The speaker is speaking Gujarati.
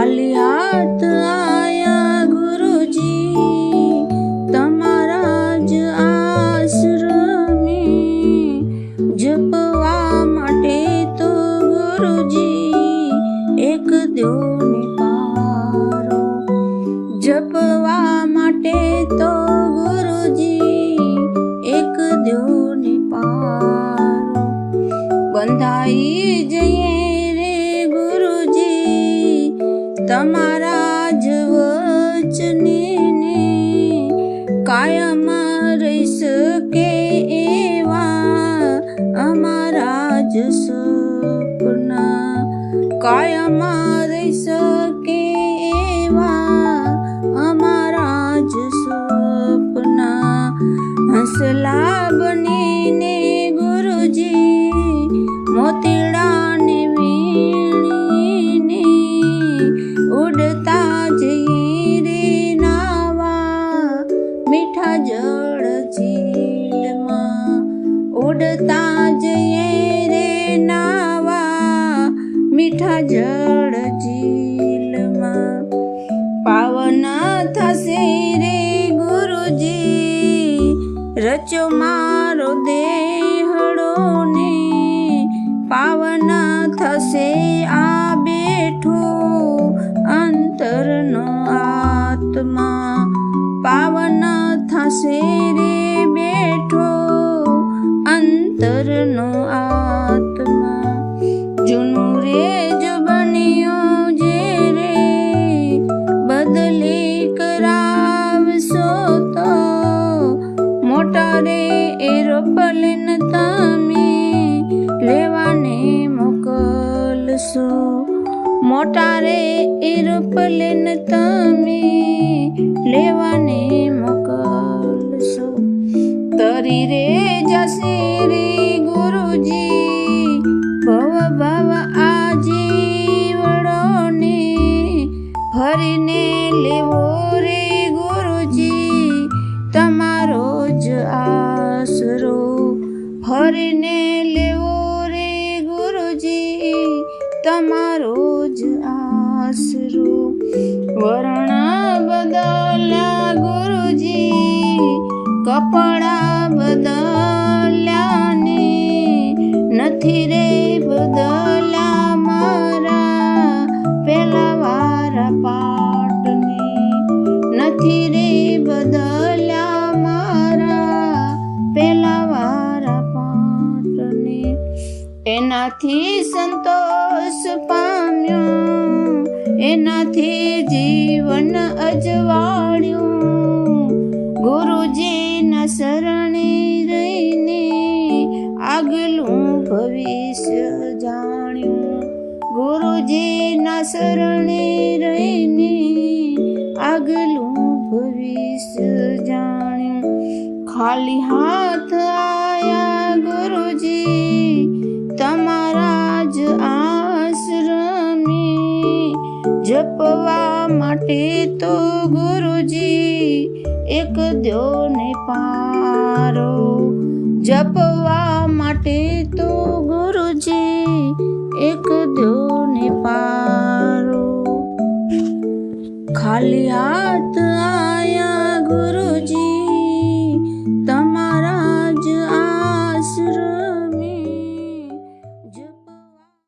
ખાલી હાથ આયા ગુરુજી તમારા જ આશ્રમે, જપવા માટે તો ગુરુજી એક દ્યોને પારો, જપવા માટે તો ગુરુજી એક દ્યોને પારો, બંધાઈ જઈએ રે ગુરુજી તમારા જ વચને, કાયમ રહી શકે એવા અમારા જ સપના, કાયમ રહી શકે એવા અમારા જ સપના, હંસલા બનીને ગુરુજી મોતીડાને વીણીને ઉડતા જઈએ રે નાવા મીઠા જળ ઝીલમાં, ઉડતા જઈએ રે નાવા મીઠા જળ ઝીલમાં, પાવન થશે રે ગુરુજી રચો મારો દેહડો ને, પાવન થશે આ બેઠો અંતરનો આત્મા, પાવન થશે રે બેઠો અંતરનો આત્મા, જૂનું રે જો બન્યો જે રે બદલી કરાવશો તો, મોટા રે એરોપ્લેન તમે લેવાને મોકલશો, મોટા રે એરોપ્લેન તમે લેવાને મોકલશો, તરી રે જશે રે ગુરુજી ભવ ભવ આ જીવડોને, ફરીને લેવો રે ગુરુજી તમારો જ આશરો, ફરીને લેવો રે ગુરુજી તમારો જ આશરો, વર્ણ બદલ્યા ગુરુજી કપડા બદલ્યા ને, નથી રે બદલ્યા મારા પેલા વારા પાટને, નથી રે બદલ્યા મારા પેલા વારા પાટને, એનાથી સંતોષ પામ્યો, એનાથી જીવન અજવાળ્યું, ગુરુજીના શરણે રહીને આગલું ભવિષ્ય જાણ્યું, ગુરુજીના શરણે રહીને આગલું ભવિષ્ય જાણ્યું, ખાલી હાથ આયા ગુરુજી તમારા જ આશ્રમે, જપવા માટે તો ગુરુજી એક દ્યોને પારો, જપવા માટે તો